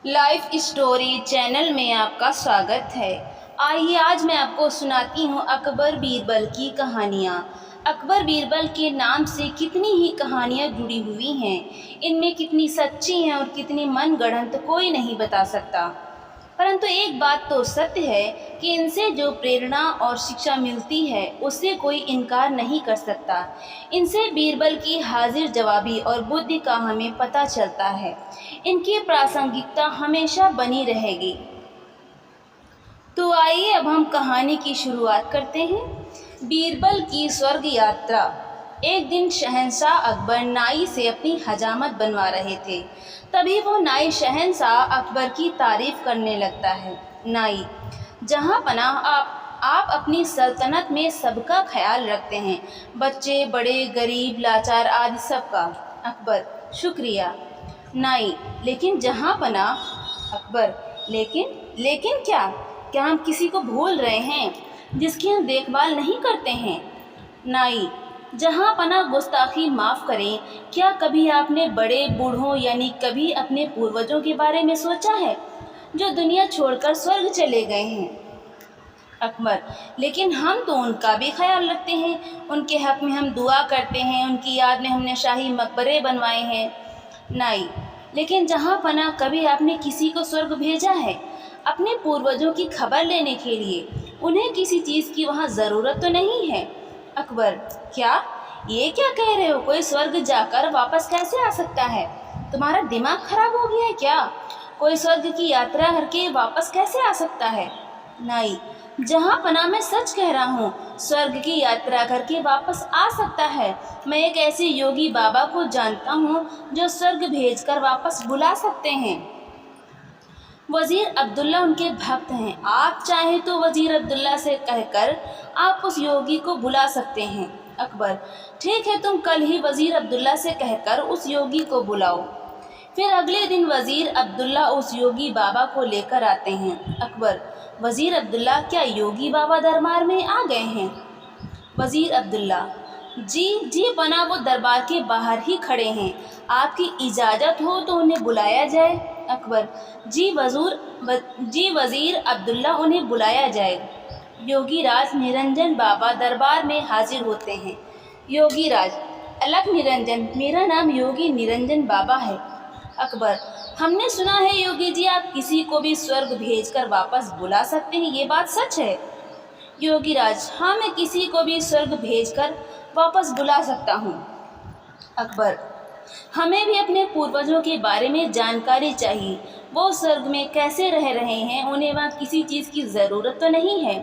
Life story channel में आपका स्वागत है। आइए आज मैं आपको सुनाती हूँ अकबर बीरबल की कहानियाँ। अकबर बीरबल के नाम से कितनी ही कहानियाँ जुड़ी हुई हैं। इनमें कितनी सच्ची हैं और कितनी मनगढ़ंत कोई नहीं बता सकता। परंतु एक बात तो सत्य है कि इनसे जो प्रेरणा और शिक्षा मिलती है उससे कोई इनकार नहीं कर सकता। इनसे बीरबल की हाजिर जवाबी और बुद्धि का हमें पता चलता है। इनकी प्रासंगिकता हमेशा बनी रहेगी। तो आइए अब हम कहानी की शुरुआत करते हैं। बीरबल की स्वर्ग यात्रा। एक दिन शहंशाह अकबर नाई से अपनी हजामत बनवा रहे थे। तभी वो नाई शहंशाह अकबर की तारीफ करने लगता है। नाई, जहाँ पनाह आप अपनी सल्तनत में सबका ख्याल रखते हैं, बच्चे बड़े गरीब लाचार आदि सबका। अकबर, शुक्रिया। नाई, लेकिन जहाँ पनाह। अकबर, लेकिन क्या हम किसी को भूल रहे हैं जिसकी हम देखभाल नहीं करते हैं? नाई, जहाँ पनाह गुस्ताखी माफ़ करें, क्या कभी आपने बड़े बूढ़ों यानी कभी अपने पूर्वजों के बारे में सोचा है जो दुनिया छोड़कर स्वर्ग चले गए हैं? अकबर, लेकिन हम तो उनका भी ख्याल रखते हैं, उनके हक में हम दुआ करते हैं, उनकी याद में हमने शाही मकबरे बनवाए हैं। नाई, लेकिन जहाँ पनाह कभी आपने किसी को स्वर्ग भेजा है अपने पूर्वजों की खबर लेने के लिए? उन्हें किसी चीज़ की वहाँ ज़रूरत तो नहीं है? अकबर, ये क्या कह रहे हो? कोई स्वर्ग जाकर वापस कैसे आ सकता है? तुम्हारा दिमाग खराब हो गया है क्या? कोई स्वर्ग की यात्रा करके वापस कैसे आ सकता है? नाई, जहाँ पनाह मैं सच कह रहा हूँ, स्वर्ग की यात्रा करके वापस आ सकता है। मैं एक ऐसे योगी बाबा को जानता हूँ जो स्वर्ग भेजकर वापस बुला सकते हैं। वज़ीर अब्दुल्ला उनके भक्त हैं। आप चाहें तो वज़ीर अब्दुल्ला से कहकर आप उस योगी को बुला सकते हैं। अकबर, ठीक है, तुम कल ही वज़ीर अब्दुल्ला से कहकर उस योगी को बुलाओ। फिर अगले दिन वज़ीर अब्दुल्ला उस योगी बाबा को लेकर आते हैं। अकबर, वज़ीर अब्दुल्ला, क्या योगी बाबा दरबार में आ गए हैं? वज़ीर अब्दुल्ला, जी पनाह वो दरबार के बाहर ही खड़े हैं। आपकी इजाज़त हो तो उन्हें बुलाया जाए। अकबर, जी वज़ीर अब्दुल्ला, उन्हें बुलाया जाए। योगीराज निरंजन बाबा दरबार में हाजिर होते हैं। योगीराज, अलख निरंजन, मेरा नाम योगी निरंजन बाबा है। अकबर, हमने सुना है योगी जी आप किसी को भी स्वर्ग भेजकर वापस बुला सकते हैं, ये बात सच है? योगीराज, हाँ, मैं किसी को भी स्वर्ग भेजकर वापस बुला सकता हूँ। अकबर, हमें भी अपने पूर्वजों के बारे में जानकारी चाहिए। वो स्वर्ग में कैसे रह रहे हैं? उन्हें वहाँ किसी चीज़ की ज़रूरत तो नहीं है?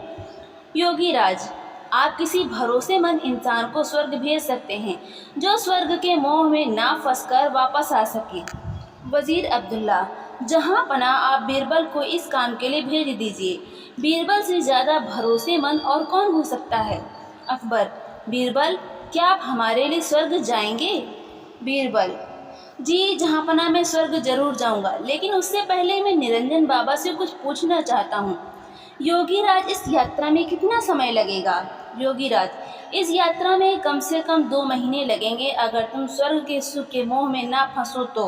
योगीराज, आप किसी भरोसेमंद इंसान को स्वर्ग भेज सकते हैं जो स्वर्ग के मोह में ना फंसकर वापस आ सके। वज़ीर अब्दुल्ला, जहाँ पनाह आप बीरबल को इस काम के लिए भेज दीजिए। बीरबल से ज़्यादा भरोसेमंद और कौन हो सकता है? अकबर, बीरबल, क्या आप हमारे लिए स्वर्ग जाएंगे? बीरबल, जी जहाँ पनाह मैं स्वर्ग जरूर जाऊँगा, लेकिन उससे पहले मैं निरंजन बाबा से कुछ पूछना चाहता हूँ। योगीराज, इस यात्रा में कितना समय लगेगा? योगीराज, इस यात्रा में कम से कम 2 महीने लगेंगे अगर तुम स्वर्ग के सुख के मोह में ना फंसो तो।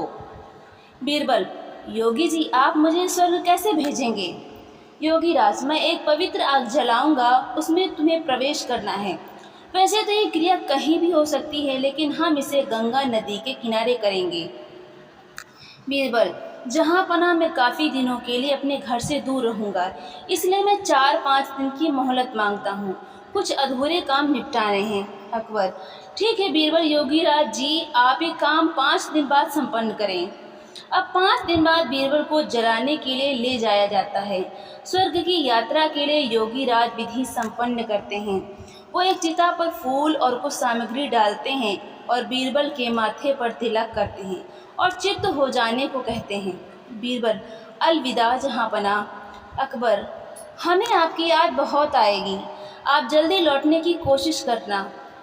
बीरबल, योगी जी आप मुझे स्वर्ग कैसे भेजेंगे? योगीराज, मैं एक पवित्र आग जलाऊंगा, उसमें तुम्हें प्रवेश करना है। वैसे तो ये क्रिया कहीं भी हो सकती है, लेकिन हम इसे गंगा नदी के किनारे करेंगे। बीरबल, जहाँ पनाह मैं काफ़ी दिनों के लिए अपने घर से दूर रहूँगा, इसलिए मैं 4-5 दिन की मोहलत मांगता हूँ। कुछ अधूरे काम निपटाने हैं। अकबर, ठीक है बीरबल। योगीराज जी, आप ये काम 5 दिन बाद संपन्न करें। अब 5 दिन बाद बीरबल को जलाने के लिए ले जाया जाता है। स्वर्ग की यात्रा के लिए योगीराज विधि संपन्न करते हैं। वो एक चिता पर फूल और कुछ सामग्री डालते हैं और बीरबल के माथे पर तिलक करते हैं और चित्त हो जाने को कहते हैं। बीरबल, अलविदा जहाँ पनाह। अकबर, हमें आपकी याद बहुत आएगी, आप जल्दी लौटने की कोशिश करना।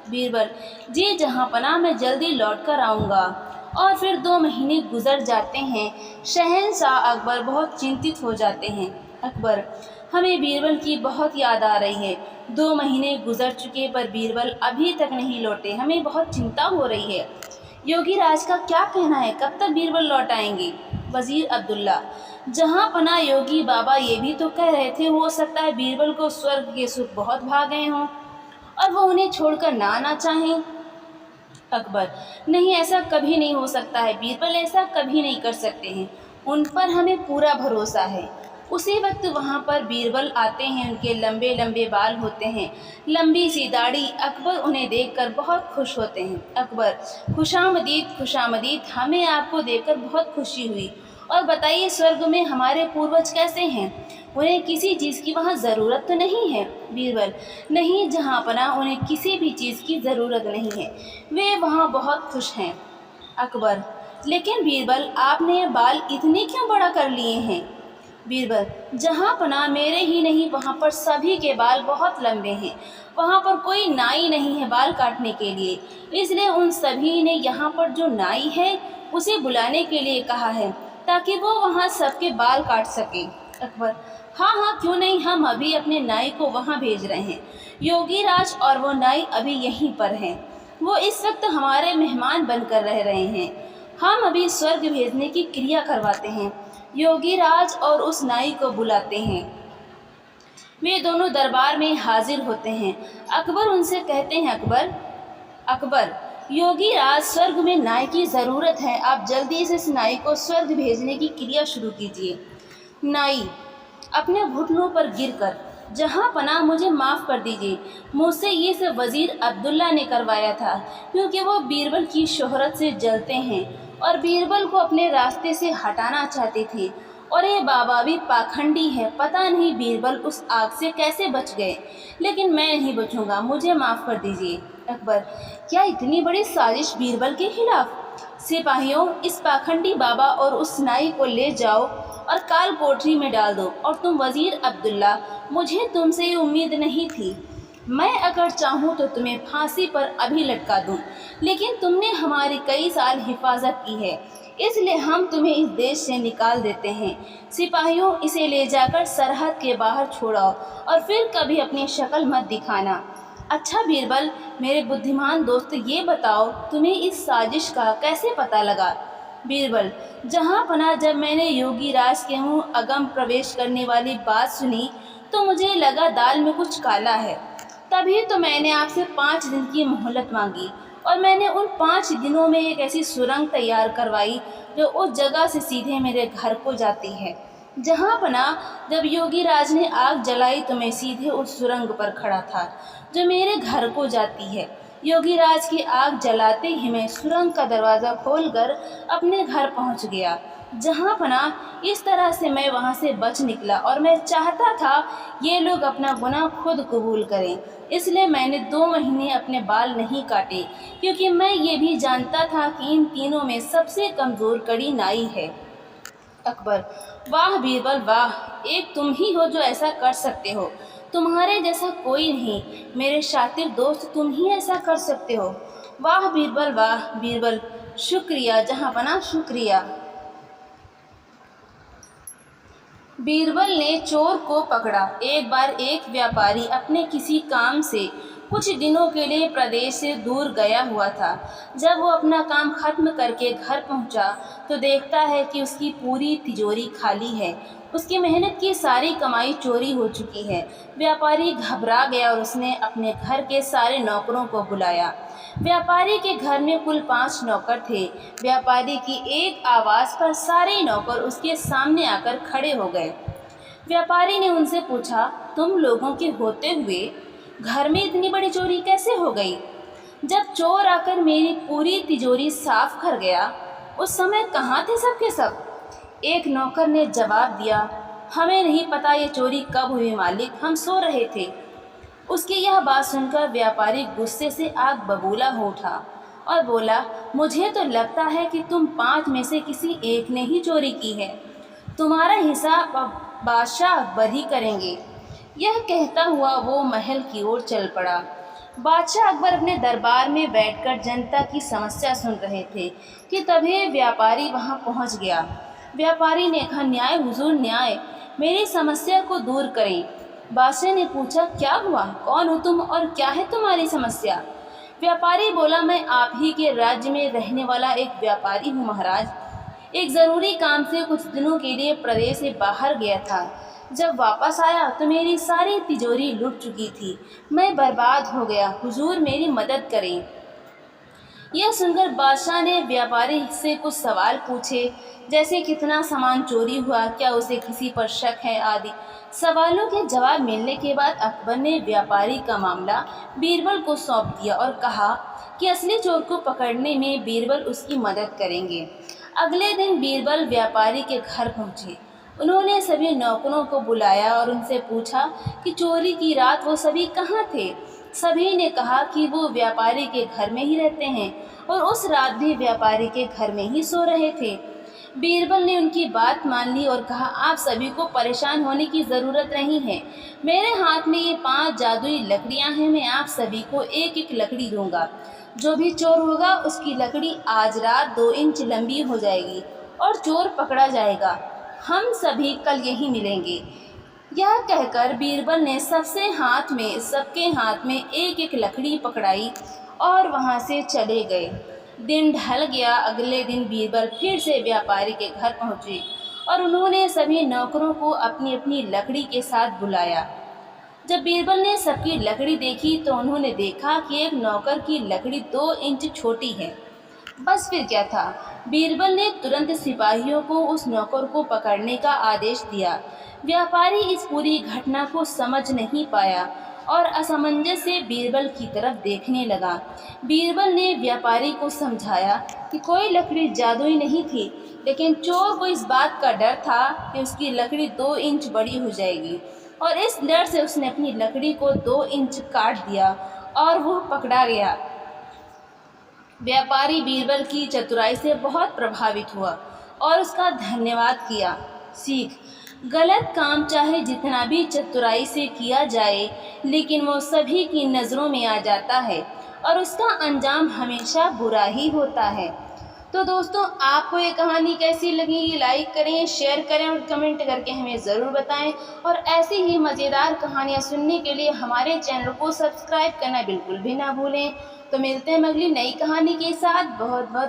बीरबल, जी जहाँ पनाह मैं जल्दी लौट कर आऊँगा। और फिर 2 महीने गुजर जाते हैं। शहंशाह अकबर बहुत चिंतित हो जाते हैं। अकबर, हमें बीरबल की बहुत याद आ रही है। 2 महीने गुजर चुके पर बीरबल अभी तक नहीं लौटे, हमें बहुत चिंता हो रही है। योगी राज का क्या कहना है, कब तक बीरबल लौट आएंगे? वजीर अब्दुल्ला, जहाँ पना योगी बाबा ये भी तो कह रहे थे, हो सकता है बीरबल को स्वर्ग के सुख बहुत भा गए हों और वो उन्हें छोड़कर ना आना चाहें। अकबर, नहीं, ऐसा कभी नहीं हो सकता है, बीरबल ऐसा कभी नहीं कर सकते हैं, उन पर हमें पूरा भरोसा है। उसी वक्त वहाँ पर बीरबल आते हैं, उनके लंबे लंबे बाल होते हैं, लंबी सी दाढ़ी। अकबर उन्हें देखकर बहुत खुश होते हैं। अकबर, खुशामदीद खुशामदीद, हमें आपको देखकर बहुत खुशी हुई। और बताइए, स्वर्ग में हमारे पूर्वज कैसे हैं? उन्हें किसी चीज़ की वहाँ ज़रूरत तो नहीं है? बीरबल, नहीं जहाँ पना, उन्हें किसी भी चीज़ की ज़रूरत नहीं है, वे वहाँ बहुत खुश हैं। अकबर, लेकिन बीरबल, आपने ये बाल इतने क्यों बड़ा कर लिए हैं? बीरबल, जहाँ पना, मेरे ही नहीं, वहाँ पर सभी के बाल बहुत लंबे हैं, वहाँ पर कोई नाई नहीं है बाल काटने के लिए, इसलिए उन सभी ने यहाँ पर जो नाई है उसे बुलाने के लिए कहा है, ताकि वो वहाँ सबके बाल काट सके। अकबर, हाँ हाँ, क्यों नहीं, हम अभी अपने नाई को वहाँ भेज रहे हैं। योगी राज और वो नाई अभी यहीं पर हैं, वो इस वक्त हमारे मेहमान बनकर रह रहे हैं। हम अभी स्वर्ग भेजने की क्रिया करवाते हैं। योगी राज और उस नाई को बुलाते हैं, वे दोनों दरबार में हाजिर होते हैं। अकबर उनसे कहते हैं, अकबर, योगी राज, स्वर्ग में नाई की ज़रूरत है, आप जल्दी से इस नाई को स्वर्ग भेजने की क्रिया शुरू कीजिए। नाई, अपने घुटनों पर गिरकर, जहाँ पना, मुझे माफ़ कर दीजिए, मुझसे ये सब वज़ीर अब्दुल्ला ने करवाया था, क्योंकि वो बीरबल की शोहरत से जलते हैं और बीरबल को अपने रास्ते से हटाना चाहते थे। और ये बाबा भी पाखंडी है, पता नहीं बीरबल उस आग से कैसे बच गए, लेकिन मैं नहीं बचूंगा, मुझे माफ़ कर दीजिए। अकबर, क्या इतनी बड़ी साजिश बीरबल के खिलाफ? सिपाहियों, इस पाखंडी बाबा और उस नाई को ले जाओ और काल कोठरी में डाल दो। और तुम वज़ीर अब्दुल्ला, मुझे तुमसे ये उम्मीद नहीं थी, मैं अगर चाहूँ तो तुम्हें फांसी पर अभी लटका दूँ, लेकिन तुमने हमारी कई साल हिफाजत की है, इसलिए हम तुम्हें इस देश से निकाल देते हैं। सिपाहियों, इसे ले जाकर सरहद के बाहर छोड़ाओ और फिर कभी अपनी शक्ल मत दिखाना। अच्छा बीरबल, मेरे बुद्धिमान दोस्त, ये बताओ तुम्हें इस साजिश का कैसे पता लगा? बीरबल, जहाँ पना, जब मैंने योगी राज के मुँह अगम प्रवेश करने वाली बात सुनी तो मुझे लगा दाल में कुछ काला है, तभी तो मैंने आपसे 5 दिन की मोहलत मांगी और मैंने उन 5 दिनों में एक ऐसी सुरंग तैयार करवाई जो उस जगह से सीधे मेरे घर को जाती है। जहाँ पना, जब योगी राज ने आग जलाई तो मैं सीधे उस सुरंग पर खड़ा था जो मेरे घर को जाती है। योगी राज की आग जलाते ही मैं सुरंग का दरवाज़ा खोलकर अपने घर पहुँच गया। जहाँ पना, इस तरह से मैं वहाँ से बच निकला और मैं चाहता था ये लोग अपना गुनाह खुद कबूल करें, इसलिए मैंने 2 महीने अपने बाल नहीं काटे, क्योंकि मैं ये भी जानता था कि इन तीनों में सबसे कमज़ोर कड़ी नाई है। अकबर, वाह बीरबल वाह, एक तुम ही हो जो ऐसा कर सकते हो, तुम्हारे जैसा कोई नहीं, मेरे शातिर दोस्त, तुम ही ऐसा कर सकते हो। वाह बीरबल वाह। बीरबल, शुक्रिया जहाँ पना, शुक्रिया। बीरबल ने चोर को पकड़ा। एक बार एक व्यापारी अपने किसी काम से कुछ दिनों के लिए प्रदेश से दूर गया हुआ था। जब वो अपना काम खत्म करके घर पहुंचा तो देखता है कि उसकी पूरी तिजोरी खाली है। उसकी मेहनत की सारी कमाई चोरी हो चुकी है। व्यापारी घबरा गया और उसने अपने घर के सारे नौकरों को बुलाया। व्यापारी के घर में कुल 5 नौकर थे। व्यापारी की एक आवाज़ पर सारे नौकर उसके सामने आकर खड़े हो गए। व्यापारी ने उनसे पूछा, तुम लोगों के होते हुए घर में इतनी बड़ी चोरी कैसे हो गई? जब चोर आकर मेरी पूरी तिजोरी साफ कर गया, उस समय कहाँ थे सब के सब? एक नौकर ने जवाब दिया, हमें नहीं पता ये चोरी कब हुई मालिक, हम सो रहे थे। उसकी यह बात सुनकर व्यापारी गुस्से से आग बबूला हो उठा और बोला, मुझे तो लगता है कि तुम 5 में से किसी एक ने ही चोरी की है। तुम्हारा हिसाब बादशाह अकबर ही करेंगे। यह कहता हुआ वो महल की ओर चल पड़ा। बादशाह अकबर अपने दरबार में बैठकर जनता की समस्या सुन रहे थे कि तभी व्यापारी वहां पहुंच गया। व्यापारी ने कहा, न्याय हुजूर न्याय, मेरी समस्या को दूर करें। बादशाह ने पूछा, क्या हुआ, कौन हो तुम और क्या है तुम्हारी समस्या? व्यापारी बोला, मैं आप ही के राज्य में रहने वाला एक व्यापारी हूँ महाराज। एक ज़रूरी काम से कुछ दिनों के लिए प्रदेश से बाहर गया था। जब वापस आया तो मेरी सारी तिजोरी लुट चुकी थी। मैं बर्बाद हो गया, हुजूर मेरी मदद करें। यह सुनकर बादशाह ने व्यापारी से कुछ सवाल पूछे, जैसे कितना सामान चोरी हुआ, क्या उसे किसी पर शक है आदि। सवालों के जवाब मिलने के बाद अकबर ने व्यापारी का मामला बीरबल को सौंप दिया और कहा कि असली चोर को पकड़ने में बीरबल उसकी मदद करेंगे। अगले दिन बीरबल व्यापारी के घर पहुंचे। उन्होंने सभी नौकरों को बुलाया और उनसे पूछा कि चोरी की रात वो सभी कहाँ थे। सभी ने कहा कि वो व्यापारी के घर में ही रहते हैं और उस रात भी व्यापारी के घर में ही सो रहे थे। बीरबल ने उनकी बात मान ली और कहा, आप सभी को परेशान होने की ज़रूरत नहीं है। मेरे हाथ में ये 5 जादुई लकड़ियाँ हैं। मैं आप सभी को एक एक लकड़ी दूंगा। जो भी चोर होगा उसकी लकड़ी आज रात 2 इंच लंबी हो जाएगी और चोर पकड़ा जाएगा। हम सभी कल यहीं मिलेंगे। यह कहकर बीरबल ने सबके हाथ में एक एक लकड़ी पकड़ाई और वहां से चले गए। दिन ढल गया। अगले दिन बीरबल फिर से व्यापारी के घर पहुंचे और उन्होंने सभी नौकरों को अपनी अपनी लकड़ी के साथ बुलाया। जब बीरबल ने सबकी लकड़ी देखी तो उन्होंने देखा कि एक नौकर की लकड़ी 2 इंच छोटी है। बस फिर क्या था, बीरबल ने तुरंत सिपाहियों को उस नौकर को पकड़ने का आदेश दिया। व्यापारी इस पूरी घटना को समझ नहीं पाया और असमंजस से बीरबल की तरफ देखने लगा। बीरबल ने व्यापारी को समझाया कि कोई लकड़ी जादुई नहीं थी, लेकिन चोर को इस बात का डर था कि उसकी लकड़ी 2 इंच बड़ी हो जाएगी और इस डर से उसने अपनी लकड़ी को 2 इंच काट दिया और वह पकड़ा गया। व्यापारी बीरबल की चतुराई से बहुत प्रभावित हुआ और उसका धन्यवाद किया। सीख: गलत काम चाहे जितना भी चतुराई से किया जाए, लेकिन वो सभी की नज़रों में आ जाता है और उसका अंजाम हमेशा बुरा ही होता है। तो दोस्तों, आपको ये कहानी कैसी लगी? लाइक करें, शेयर करें और कमेंट करके हमें ज़रूर बताएं। और ऐसी ही मज़ेदार कहानियाँ सुनने के लिए हमारे चैनल को सब्सक्राइब करना बिल्कुल भी ना भूलें। तो मिलते हैं अगली नई कहानी के साथ। बहुत बहुत